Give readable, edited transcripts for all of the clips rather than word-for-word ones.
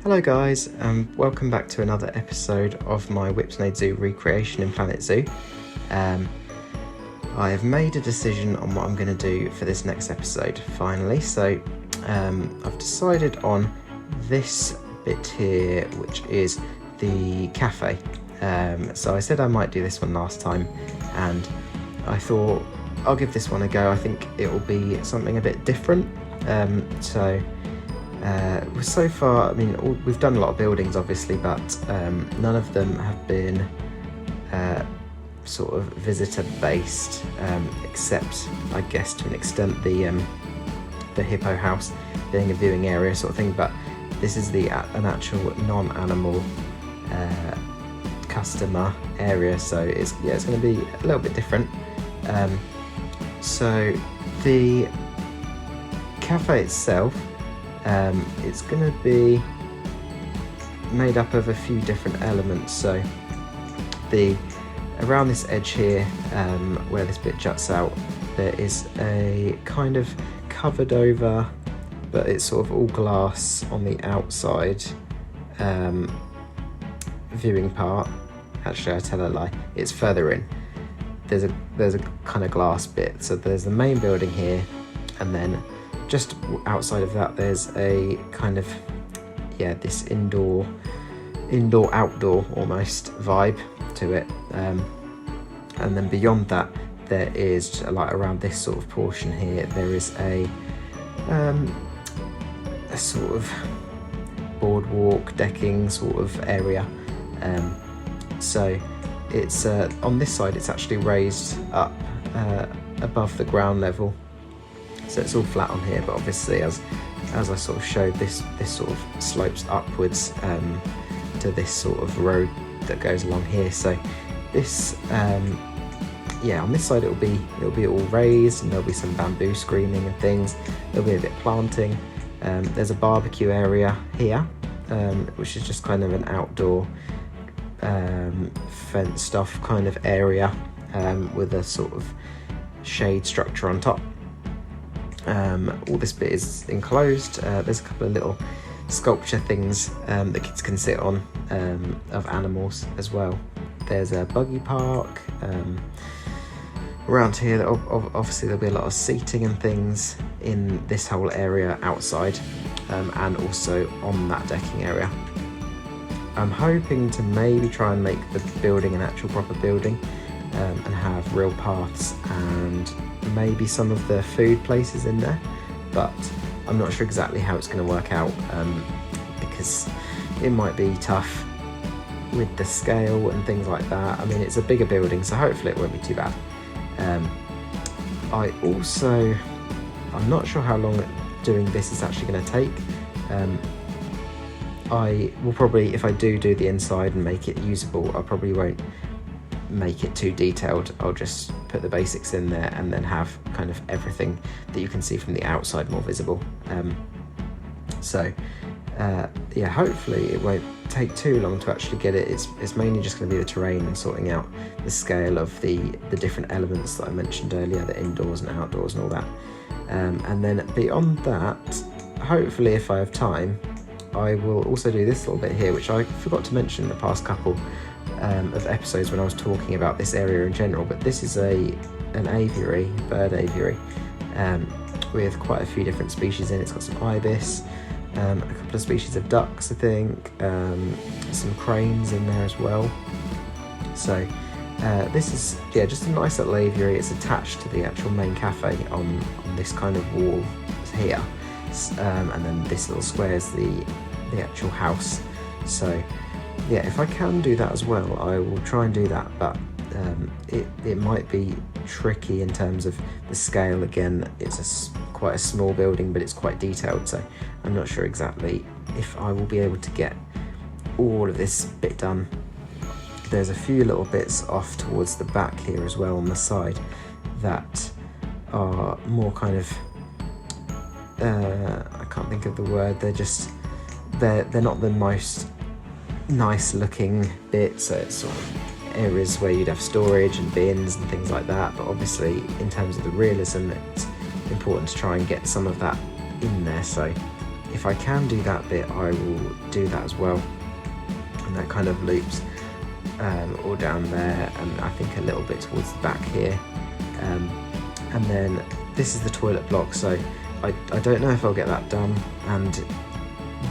Hello guys, welcome back to another episode of my Whipsnade Zoo recreation in Planet Zoo. I have made a decision on what I'm going to do for this next episode finally, so I've decided on this bit here, which is the cafe. So I said I might do this one last time, and I thought I'll give this one a go. I think it will be something a bit different. So far, I mean, we've done a lot of buildings obviously, but none of them have been sort of visitor based, except I guess to an extent the hippo house being a viewing area sort of thing. But this is an actual non-animal customer area, so it's going to be a little bit different. So the cafe itself, it's going to be made up of a few different elements. So around this edge here, where this bit juts out, there is a kind of covered over, but it's sort of all glass on the outside viewing part. Actually, I tell a lie, it's further in. There's a kind of glass bit. So there's the main building here, and then just outside of that there's a kind of this indoor outdoor almost vibe to it, and then beyond that there is, like around this sort of portion here, there is a sort of boardwalk decking sort of area. So it's on this side it's actually raised up above the ground level. So it's all flat on here, but obviously as I sort of showed, this sort of slopes upwards to this sort of road that goes along here. So this on this side it'll be all raised, and there'll be some bamboo screening and things. There'll be a bit of planting. There's a barbecue area here, which is just kind of an outdoor fenced off kind of area with a sort of shade structure on top. All this bit is enclosed. There's a couple of little sculpture things that kids can sit on of animals as well. There's a buggy park around here. Obviously there'll be a lot of seating and things in this whole area outside, and also on that decking area. I'm hoping to maybe try and make the building an actual proper building, and have real paths and maybe some of the food places in there, but I'm not sure exactly how it's going to work out, because it might be tough with the scale and things like that. I mean, it's a bigger building, so hopefully it won't be too bad. I'm not sure how long doing this is actually going to take. I will probably, if I do the inside and make it usable, I probably won't make it too detailed. I'll just put the basics in there and then have kind of everything that you can see from the outside more visible. Hopefully it won't take too long to actually get it. It's mainly just going to be the terrain and sorting out the scale of the different elements that I mentioned earlier, the indoors and outdoors and all that. And then beyond that, hopefully if I have time, I will also do this little bit here, which I forgot to mention in the past couple of episodes when I was talking about this area in general. But this is an aviary, bird aviary, with quite a few different species in it. It's got some ibis, a couple of species of ducks, I think, some cranes in there as well. So this is just a nice little aviary. It's attached to the actual main cafe on this kind of wall here, and then this little square is the actual house. So if I can do that as well, I will try and do that, but it might be tricky in terms of the scale. Again, it's quite a small building, but it's quite detailed, so I'm not sure exactly if I will be able to get all of this bit done. There's a few little bits off towards the back here as well on the side that are more kind of I can't think of the word, they're not the most nice looking bits. So it's sort of areas where you'd have storage and bins and things like that, but obviously in terms of the realism, it's important to try and get some of that in there. So if I can do that bit, I will do that as well. And that kind of loops all down there, and I think a little bit towards the back here. And then this is the toilet block, so I don't know if I'll get that done, and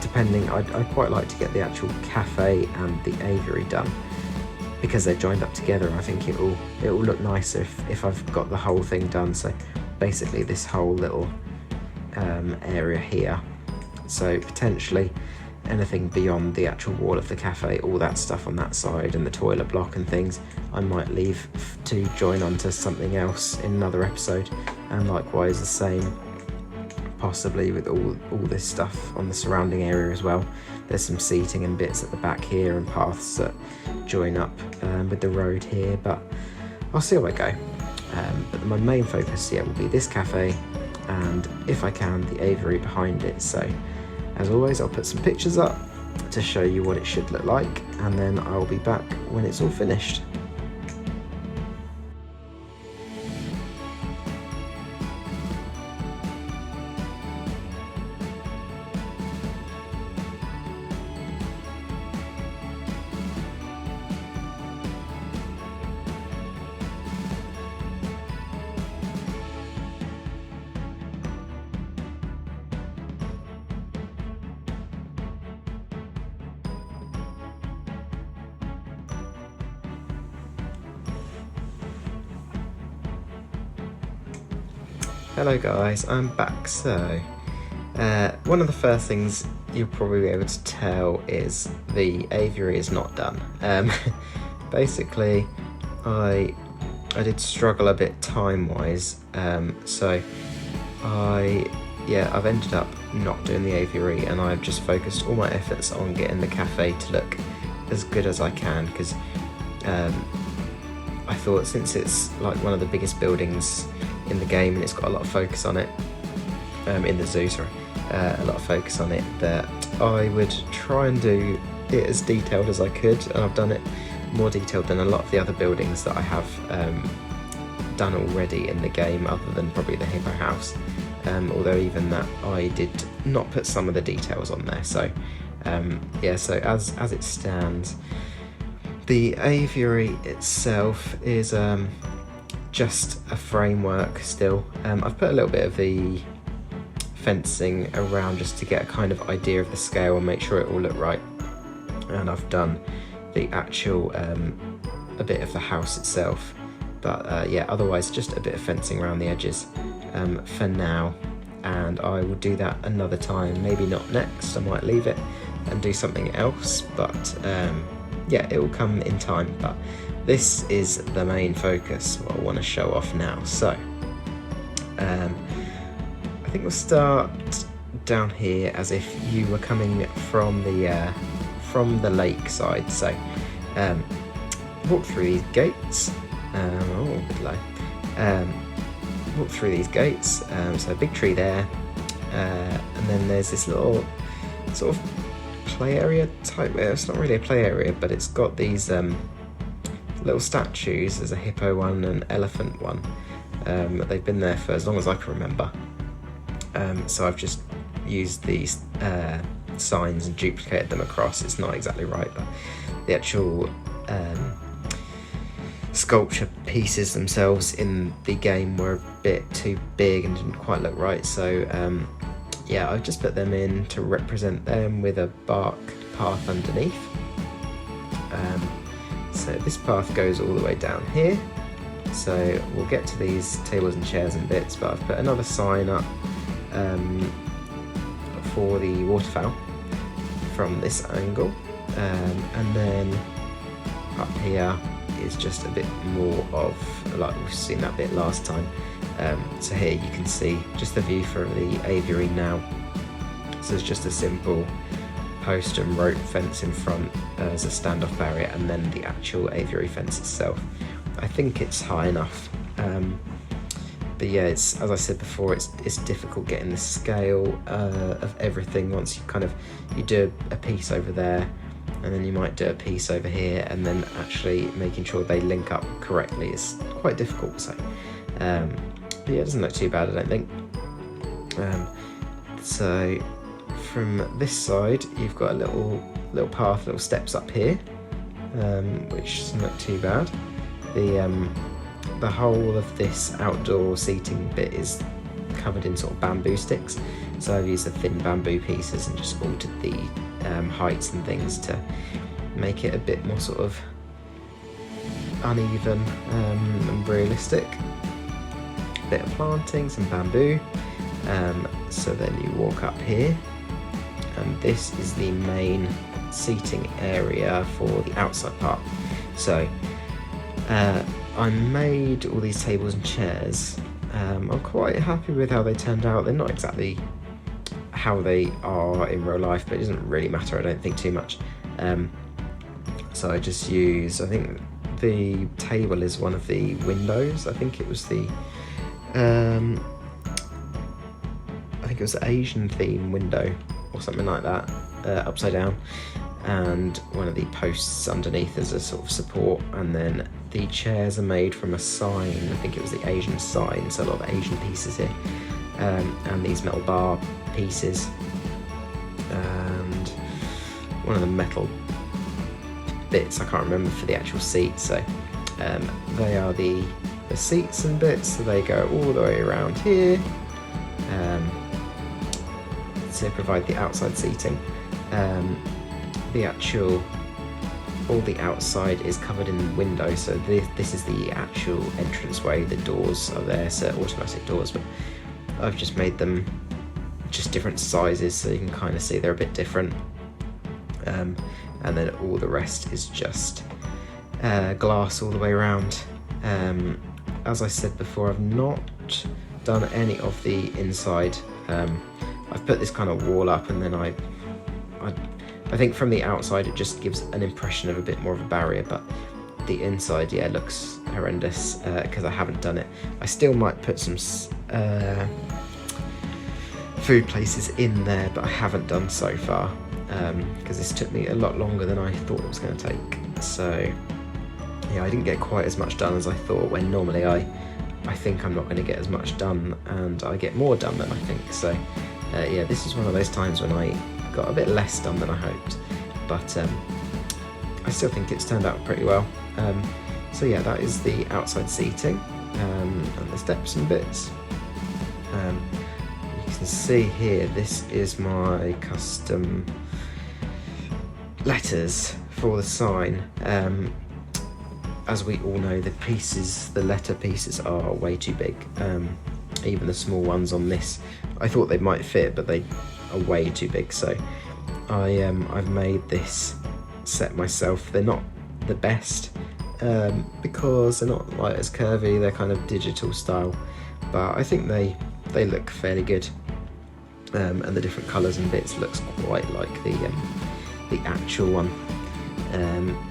depending, I'd quite like to get the actual cafe and the aviary done, because they're joined up together. I think it will look nicer if I've got the whole thing done. So basically this whole little area here, so potentially anything beyond the actual wall of the cafe, all that stuff on that side and the toilet block and things, I might leave to join onto something else in another episode. And likewise the same possibly with all this stuff on the surrounding area as well. There's some seating and bits at the back here and paths that join up with the road here, but I'll see how I go. But my main focus, will be this cafe, and if I can, the aviary behind it. So as always, I'll put some pictures up to show you what it should look like, and then I'll be back when it's all finished. Hello guys, I'm back. So one of the first things you'll probably be able to tell is the aviary is not done. Basically I did struggle a bit time wise, so I've ended up not doing the aviary, and I've just focused all my efforts on getting the cafe to look as good as I can, because I thought, since it's like one of the biggest buildings in the game and it's got a lot of focus on it, in the zoo, a lot of focus on it, that I would try and do it as detailed as I could, and I've done it more detailed than a lot of the other buildings that I have done already in the game, other than probably the Hippo House, although even that I did not put some of the details on there. So so as it stands, the aviary itself is just a framework still. I've put a little bit of the fencing around just to get a kind of idea of the scale and make sure it all looked right, and I've done the actual a bit of the house itself, but otherwise just a bit of fencing around the edges for now, and I will do that another time, maybe not next. I might leave it and do something else, but it will come in time. But this is the main focus, what I want to show off now. So I think we'll start down here as if you were coming from the lake side. So walk through these gates. A bit low. Walk through these gates. So a big tree there, and then there's this little sort of play area type. It's not really a play area, but it's got these little statues. There's a hippo one and an elephant one. They've been there for as long as I can remember. So I've just used these signs and duplicated them across. It's not exactly right, but the actual sculpture pieces themselves in the game were a bit too big and didn't quite look right. So I've just put them in to represent them with a bark path underneath. So this path goes all the way down here. So we'll get to these tables and chairs and bits, but I've put another sign up for the waterfowl from this angle, and then up here is just a bit more of, like we've seen that bit last time. So here you can see just the view from the aviary now. So it's just a simple post and rope fence in front as a standoff barrier, and then the actual aviary fence itself. I think it's high enough, but yeah, it's, as I said before, it's difficult getting the scale of everything. Once you do a piece over there, and then you might do a piece over here, and then actually making sure they link up correctly is quite difficult. So but yeah, it doesn't look too bad, I don't think. So from this side, you've got a little path, little steps up here, which doesn't look too bad. The whole of this outdoor seating bit is covered in sort of bamboo sticks, so I've used the thin bamboo pieces and just altered the heights and things to make it a bit more sort of uneven and realistic. A bit of planting, some bamboo. So then you walk up here, and this is the main seating area for the outside part. So I made all these tables and chairs. I'm quite happy with how they turned out. They're not exactly how they are in real life, but it doesn't really matter, I don't think, too much. So I just use, I think the table is one of the windows. I think it was the Asian theme window or something like that, upside down, and one of the posts underneath as a sort of support, and then the chairs are made from a sign. I think it was the Asian sign, so a lot of Asian pieces here, and these metal bar pieces, and one of the metal bits I can't remember for the actual seats. So they are the seats and bits, so they go all the way around here to provide the outside seating. All the outside is covered in windows, so this is the actual entranceway. The doors are there, so automatic doors, but I've just made them just different sizes so you can kind of see they're a bit different. And then all the rest is just glass all the way around. As I said before, I've not done any of the inside. I've put this kind of wall up, and then I think from the outside it just gives an impression of a bit more of a barrier, but the inside, yeah, looks horrendous because I haven't done it. I still might put some food places in there, but I haven't done so far because this took me a lot longer than I thought it was going to take. So yeah, I didn't get quite as much done as I thought, when normally I think I'm not going to get as much done, and I get more done than I think. So yeah, this is one of those times when I got a bit less done than I hoped, but I still think it's turned out pretty well. So yeah, that is the outside seating and the steps and bits. You can see here, this is my custom letters for the sign. As we all know, the letter pieces are way too big. Even the small ones on this, I thought they might fit, but they are way too big. So I've made this set myself. They're not the best because they're not like as curvy. They're kind of digital style, but I think they look fairly good. And the different colours and bits looks quite like the actual one.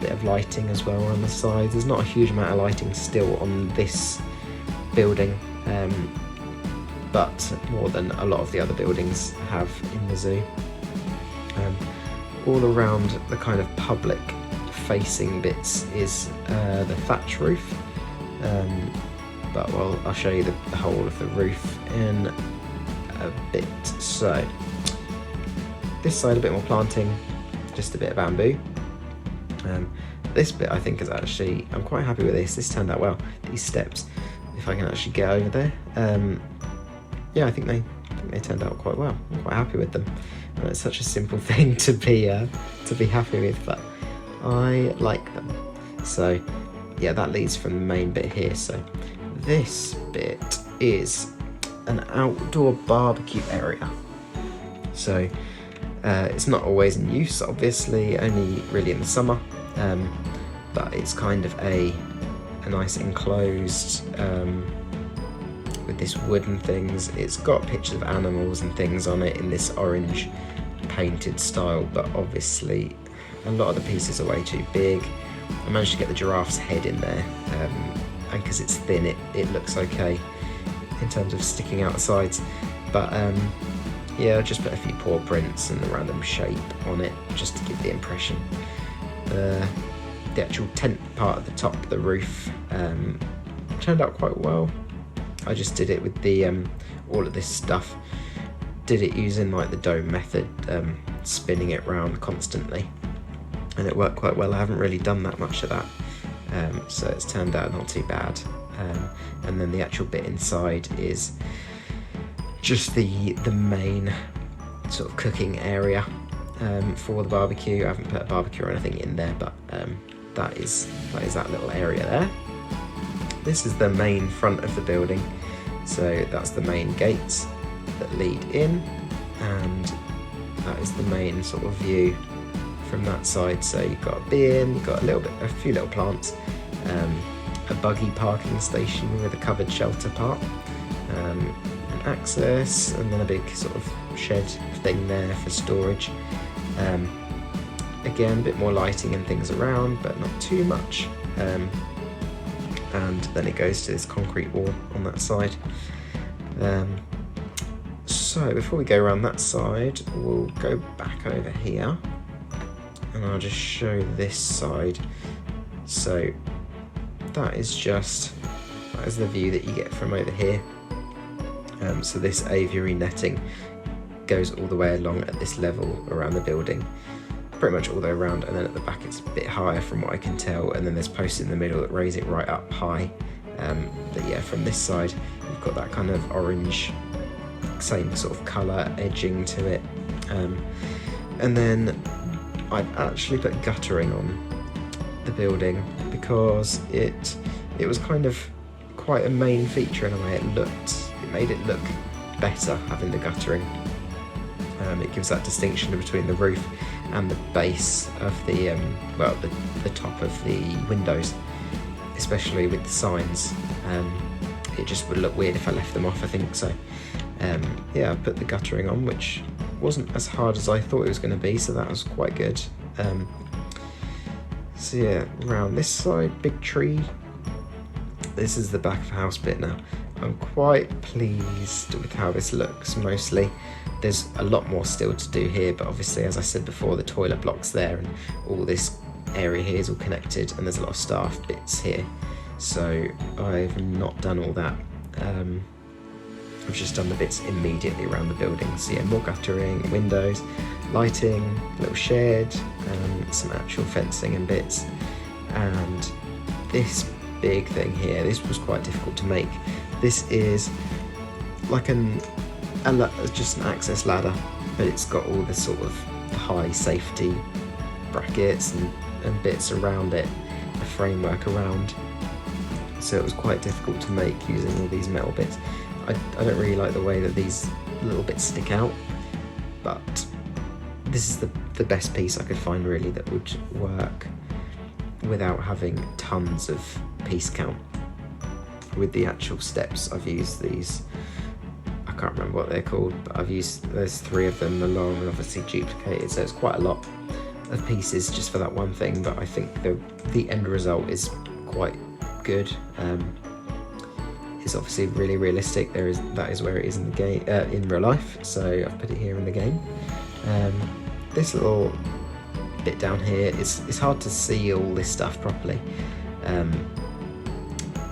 Bit of lighting as well on the sides. There's not a huge amount of lighting still on this building, but more than a lot of the other buildings have in the zoo. All around the kind of public facing bits is the thatch roof, but well, I'll show you the whole of the roof in a bit. So this side a bit more planting, just a bit of bamboo. This bit I think is actually, I'm quite happy with this. This turned out well. These steps, if I can actually get over there, yeah, I think they turned out quite well. I'm quite happy with them. And it's such a simple thing to be happy with, but I like them. So yeah, that leads from the main bit here. So this bit is an outdoor barbecue area. So it's not always in use, obviously, only really in the summer, but it's kind of a nice enclosed with this wooden things. It's got pictures of animals and things on it in this orange painted style, but obviously a lot of the pieces are way too big. I managed to get the giraffe's head in there, and because it's thin it looks okay in terms of sticking out the sides, but yeah, I just put a few paw prints and a random shape on it just to give the impression. The actual tent part at the top, the roof, turned out quite well. I just did it with the all of this stuff did it using like the dome method, spinning it round constantly, and it worked quite well. I haven't really done that much of that, so it's turned out not too bad. And then the actual bit inside is just the main sort of cooking area for the barbecue. I haven't put a barbecue or anything in there, but that is that little area there. This is the main front of the building, so that's the main gates that lead in, and that is the main sort of view from that side. So you've got a bin, you've got a few little plants, a buggy parking station with a covered shelter part, an access, and then a big sort of shed thing there for storage. Again, a bit more lighting and things around, but not too much. And then it goes to this concrete wall on that side. So before we go around that side, we'll go back over here, and I'll just show this side. So that is the view that you get from over here. So this aviary netting goes all the way along at this level around the building, pretty much all the way around, and then at the back it's a bit higher from what I can tell, and then there's posts in the middle that raise it right up high. But yeah, from this side you've got that kind of orange, same sort of colour edging to it, and then I've actually put guttering on the building because it was kind of quite a main feature in a way. It made it look better having the guttering. It gives that distinction between the roof and the base of the the top of the windows, especially with the signs. It just would look weird if I left them off, I think. So yeah, I put the guttering on, which wasn't as hard as I thought it was going to be, so that was quite good. So yeah, around this side, big tree. This is the back of the house bit now. I'm quite pleased with how this looks mostly. There's a lot more still to do here, but obviously, as I said before, the toilet block's there and all this area here is all connected, and there's a lot of staff bits here. So I've not done all that. I've just done the bits immediately around the building. So yeah, more guttering, windows, lighting, little shed, some actual fencing and bits. And this big thing here, this was quite difficult to make. This is like just an access ladder, but it's got all the sort of high safety brackets and bits around it, a framework around. So it was quite difficult to make using all these metal bits. I don't really like the way that these little bits stick out, but this is the best piece I could find really that would work without having tons of piece count. With the actual steps, I've used these, I can't remember what they're called, but there's 3 of them along and obviously duplicated, so it's quite a lot of pieces just for that one thing, but I think the end result is quite good. It's obviously really realistic. That is where it is in the game, in real life, so I've put it here in the game. This little bit down here, it's hard to see all this stuff properly.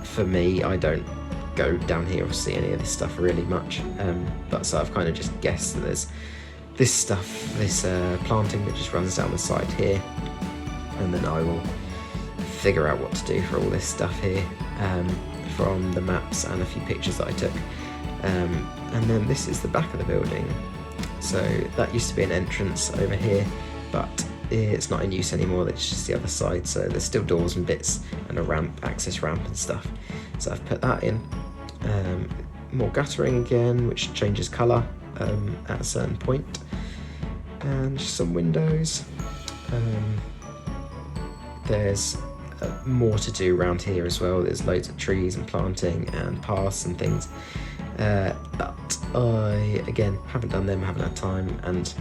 For me, I don't go down here or see any of this stuff really much, but so I've kind of just guessed that there's this stuff, this planting that just runs down the side here, and then I will figure out what to do for all this stuff here from the maps and a few pictures that I took. And then this is the back of the building, so that used to be an entrance over here, but it's not in use anymore. It's just the other side, so there's still doors and bits and a ramp, access ramp and stuff, so I've put that in. More guttering again, which changes colour at a certain point, and just some windows. There's more to do around here as well. There's loads of trees and planting and paths and things, but I again haven't done them, haven't had time, and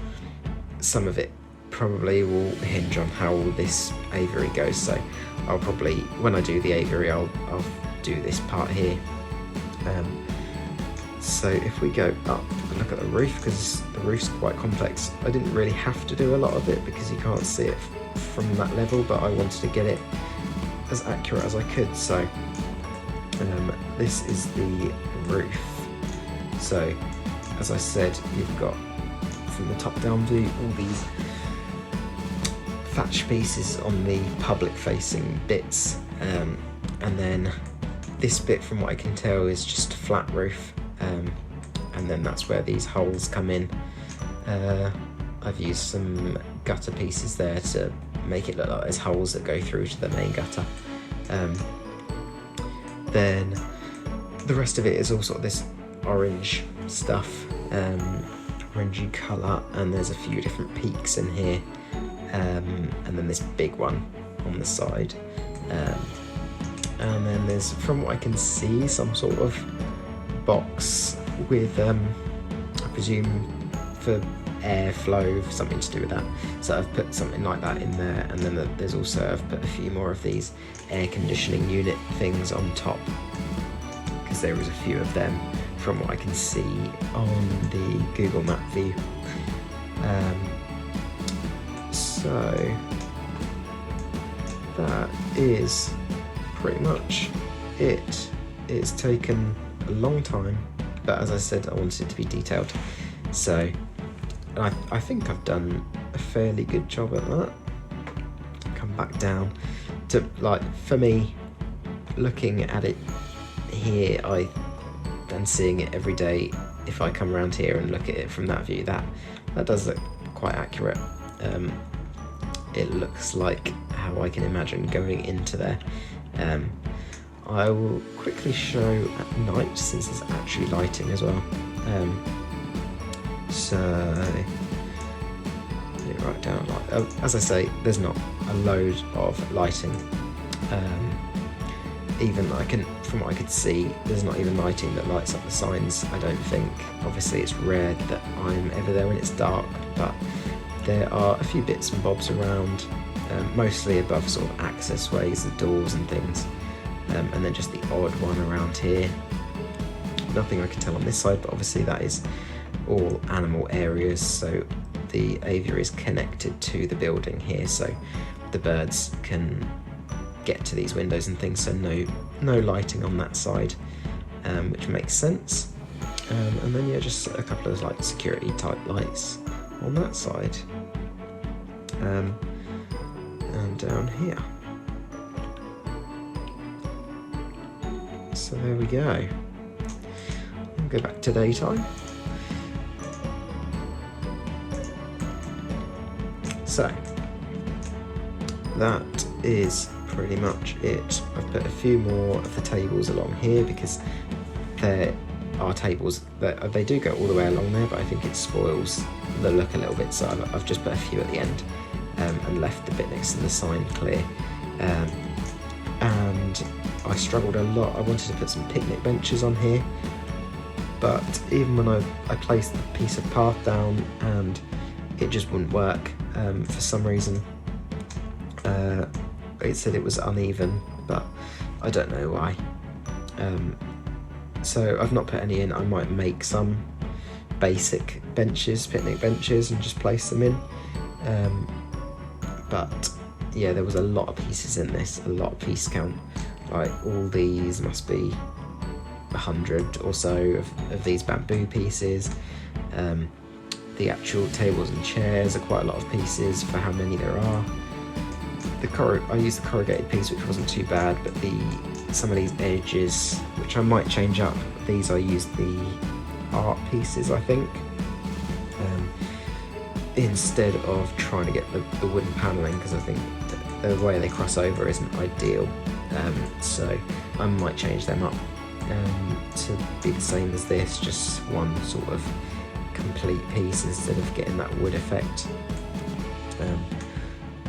some of it probably will hinge on how this aviary goes. So I'll probably, when I do the aviary, I'll do this part here. So if we go up and look at the roof, because the roof's quite complex, I didn't really have to do a lot of it because you can't see it from that level, but I wanted to get it as accurate as I could. So this is the roof. So as I said, you've got from the top down view all these thatch pieces on the public facing bits, and then this bit, from what I can tell, is just a flat roof, and then that's where these holes come in. I've used some gutter pieces there to make it look like there's holes that go through to the main gutter. Then the rest of it is all sort of this orange stuff, orangey colour, and there's a few different peaks in here, and then this big one on the side, and then there's, from what I can see, some sort of box with I presume for airflow, something to do with that, so I've put something like that in there, and then there's also, I've put a few more of these air conditioning unit things on top, because there is a few of them from what I can see on the Google Map view. So that is pretty much it. It's taken a long time, but as I said, I wanted it to be detailed, so I think I've done a fairly good job at that. Come back down to, like, for me, looking at it here, and seeing it every day, if I come around here and look at it from that view, that does look quite accurate. It looks like how I can imagine going into there. I will quickly show at night, since there's actually lighting as well. So right down, as I say, there's not a load of lighting. Even from what I could see, there's not even lighting that lights up the signs, I don't think. Obviously it's rare that I'm ever there when it's dark, but there are a few bits and bobs around, mostly above sort of access ways, the doors and things, and then just the odd one around here. Nothing I can tell on this side, but obviously that is all animal areas, so the aviary is connected to the building here, so the birds can get to these windows and things, so no lighting on that side, which makes sense. And then just a couple of like security type lights on that side, and down here. So there we go. I'll go back to daytime. So that is pretty much it. I've put a few more of the tables along here because there are tables that they do go all the way along there, but I think it spoils the look a little bit, so I've just put a few at the end, and left the bit next to the sign clear. And I struggled a lot. I wanted to put some picnic benches on here, but even when I placed the piece of path down, and it just wouldn't work for some reason. It said it was uneven, but I don't know why. So I've not put any in. I might make some basic benches, picnic benches, and just place them in. But yeah, there was a lot of pieces in this, a lot of piece count. Like all these must be 100 or so of these bamboo pieces. The actual tables and chairs are quite a lot of pieces for how many there are. I used the corrugated piece, which wasn't too bad, but some of these edges, which I might change up. These I used the art pieces, I think, instead of trying to get the wooden panelling, because I think the way they cross over isn't ideal. So I might change them up to be the same as this, just one sort of complete piece instead of getting that wood effect.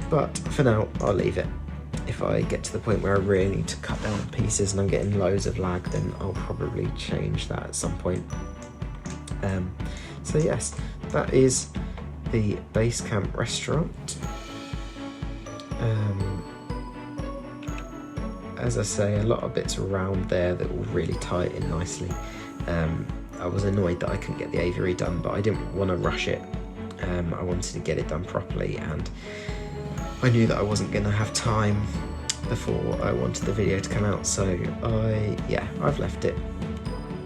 But for now, I'll leave it. If I get to the point where I really need to cut down pieces and I'm getting loads of lag, then I'll probably change that at some point. So yes, that is the base camp restaurant. As I say, a lot of bits around there that will really tie it in nicely. I was annoyed that I couldn't get the aviary done, but I didn't want to rush it. I wanted to get it done properly, and I knew that I wasn't going to have time before I wanted the video to come out, so I've left it,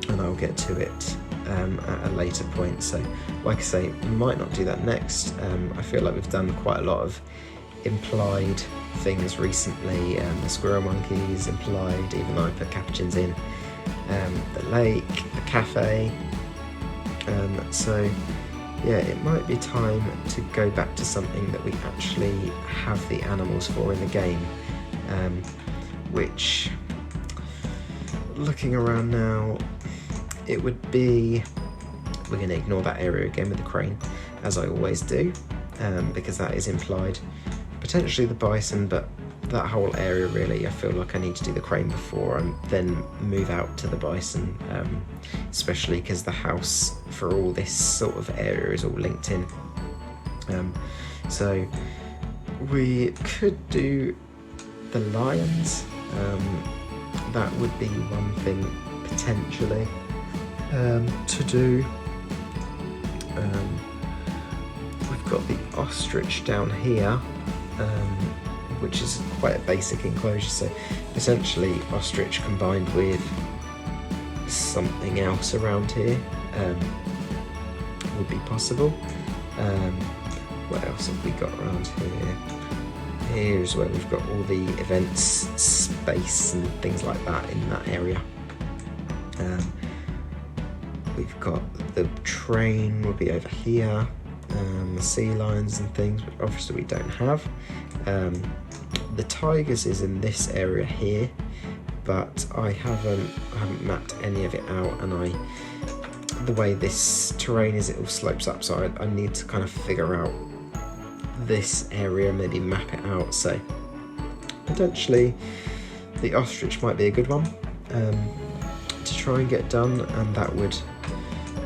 and I'll get to it at a later point. So like I say, we might not do that next. I feel like we've done quite a lot of implied things recently. The squirrel monkeys implied, even though I put capuchins in, the lake, the cafe. So yeah, it might be time to go back to something that we actually have the animals for in the game, which, looking around now, it would be, we're going to ignore that area again with the crane, as I always do, because that is implied. Potentially the bison, but that whole area really, I feel like I need to do the crane before I then move out to the bison, especially because the house for all this sort of area is all linked in. So we could do the lions. That would be one thing potentially to do. We've got the ostrich down here, which is quite a basic enclosure, so essentially ostrich combined with something else around here would be possible. What else have we got around here? Here's where we've got all the events space and things like that in that area. We've got the train will be over here, the sea lions and things, which obviously we don't have. The tigers is in this area here, but I haven't mapped any of it out, and the way this terrain is, it all slopes up, so I need to kind of figure out this area, maybe map it out. So potentially the ostrich might be a good one to try and get done, and that would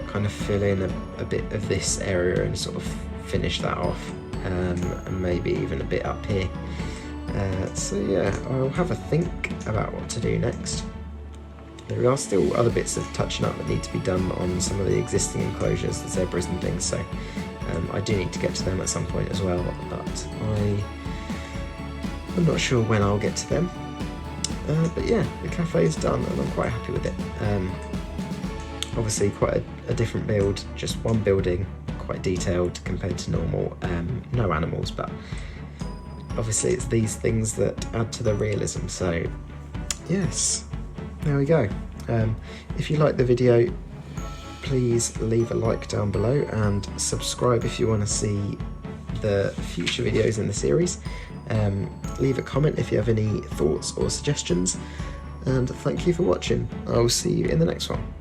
kind of fill in a bit of this area and sort of finish that off, and maybe even a bit up here. So yeah, I'll have a think about what to do next. There are still other bits of touching up that need to be done on some of the existing enclosures, the zebras and things, so I do need to get to them at some point as well, but I'm not sure when I'll get to them. But yeah, the cafe is done and I'm quite happy with it. Obviously quite a different build, just one building, quite detailed compared to normal, no animals, but obviously it's these things that add to the realism. So yes, there we go. If you like the video, please leave a like down below and subscribe if you want to see the future videos in the series. Leave a comment if you have any thoughts or suggestions, and thank you for watching. I will see you in the next one.